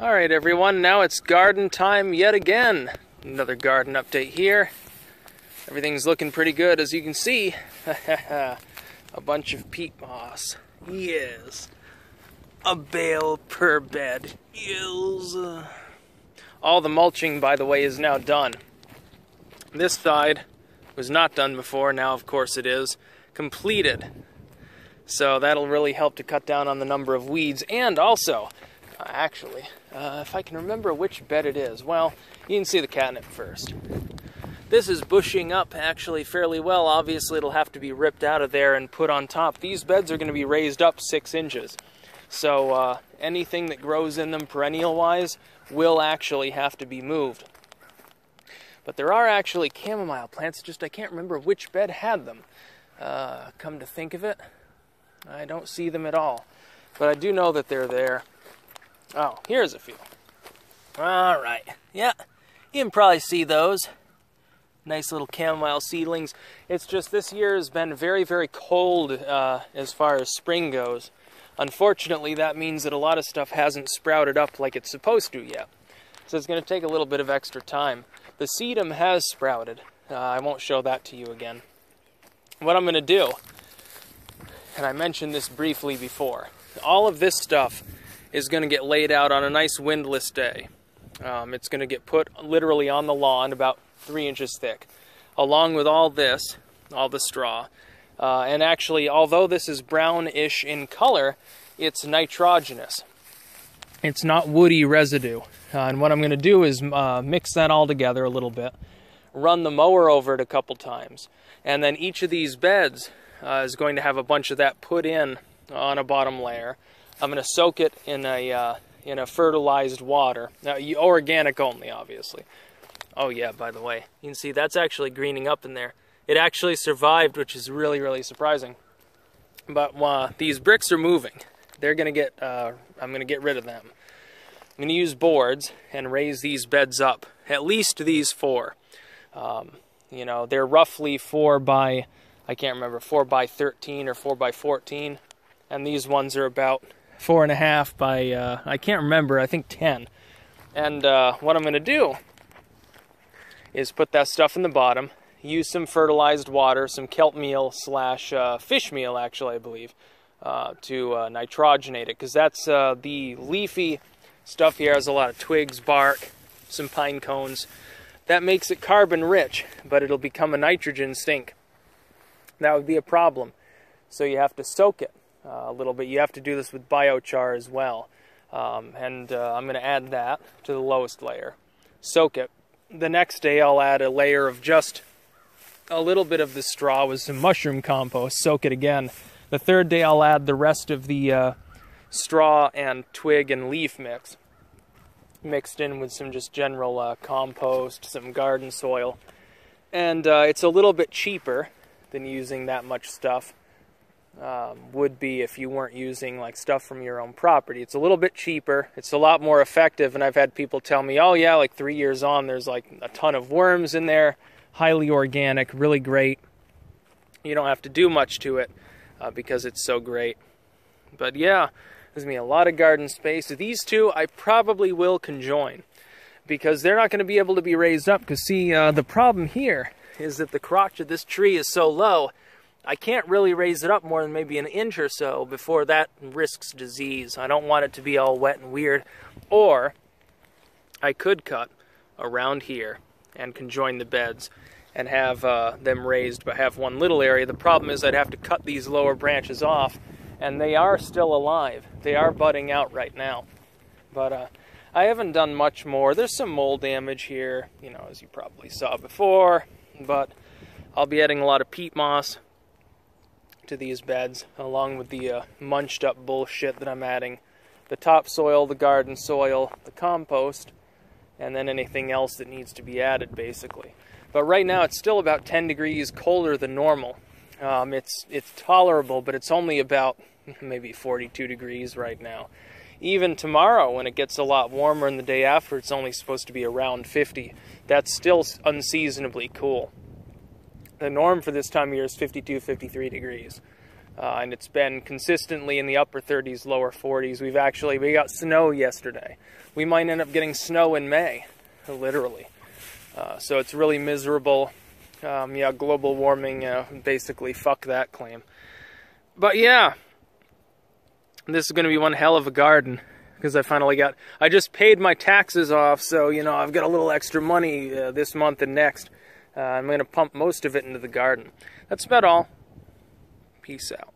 Alright everyone, now it's garden time yet again. Another garden update here. Everything's looking pretty good as you can see. A bunch of peat moss. Yes. A bale per bed. Yes. All the mulching, by the way, is now done. This side was not done before, now of course it is. Completed. So that'll really help to cut down on the number of weeds, and also, actually, if I can remember which bed it is, well, you can see the catnip first. This is bushing up actually fairly well. Obviously it'll have to be ripped out of there and put on top. These beds are going to be raised up 6 inches. So anything that grows in them perennial-wise will actually have to be moved. But there are actually chamomile plants, just I can't remember which bed had them. Come to think of it, I don't see them at all. But I do know that they're there. Oh, here's a few. Alright, yeah, you can probably see those. Nice little chamomile seedlings. It's just this year has been very, very cold as far as spring goes. Unfortunately, that means that a lot of stuff hasn't sprouted up like it's supposed to yet. So it's going to take a little bit of extra time. The sedum has sprouted. I won't show that to you again. What I'm going to do, and I mentioned this briefly before, all of this stuff is going to get laid out on a nice windless day. It's going to get put literally on the lawn about 3 inches thick, along with all this, all the straw. And actually, although this is brownish in color, it's nitrogenous. It's not woody residue. And what I'm going to do is mix that all together a little bit, run the mower over it a couple times, and then each of these beds is going to have a bunch of that put in on a bottom layer. I'm going to soak it in a fertilized water. Now, organic only, obviously. Oh yeah, by the way, you can see that's actually greening up in there. It actually survived, which is really, really surprising. But these bricks are moving. They're going to get, I'm going to get rid of them. I'm going to use boards and raise these beds up. At least these 4. You know, they're roughly 4 by, I can't remember, 4 by 13 or 4 by 14. And these ones are about 4.5 by, I can't remember, I think 10. And what I'm going to do is put that stuff in the bottom, use some fertilized water, some kelp meal slash fish meal, actually, I believe, to nitrogenate it. Because that's the leafy stuff here has a lot of twigs, bark, some pine cones. That makes it carbon rich, but it'll become a nitrogen sink. That would be a problem. So you have to soak it a little bit. You have to do this with biochar as well. I'm going to add that to the lowest layer. Soak it. The next day I'll add a layer of just a little bit of the straw with some mushroom compost. Soak it again. The third day I'll add the rest of the straw and twig and leaf mix. Mixed in with some just general compost, some garden soil. And it's a little bit cheaper than using that much stuff. Would be if you weren't using like stuff from your own property. It's a little bit cheaper, it's a lot more effective, and I've had people tell me, oh yeah, like 3 years on, there's like a ton of worms in there, highly organic, really great. You don't have to do much to it because it's so great. But yeah, there's going to be a lot of garden space. These two I probably will conjoin because they're not going to be able to be raised up, because see, the problem here is that the crotch of this tree is so low, I can't really raise it up more than maybe an inch or so before that risks disease. I don't want it to be all wet and weird. Or I could cut around here and conjoin the beds and have them raised, but have one little area. The problem is I'd have to cut these lower branches off, and they are still alive. They are budding out right now. But I haven't done much more. There's some mold damage here, you know, as you probably saw before. But I'll be adding a lot of peat moss to these beds, along with the munched up bullshit that I'm adding. The topsoil, the garden soil, the compost, and then anything else that needs to be added, basically. But right now it's still about 10 degrees colder than normal. It's tolerable, but it's only about maybe 42 degrees right now. Even tomorrow, when it gets a lot warmer, and the day after, it's only supposed to be around 50. That's still unseasonably cool. The norm for this time of year is 52, 53 degrees. and it's been consistently in the upper 30s, lower 40s. We got snow yesterday. We might end up getting snow in May, literally. So it's really miserable. Yeah, global warming, basically, fuck that claim. But yeah, this is going to be one hell of a garden, because I just paid my taxes off, so, you know, I've got a little extra money this month and next. I'm going to pump most of it into the garden. That's about all. Peace out.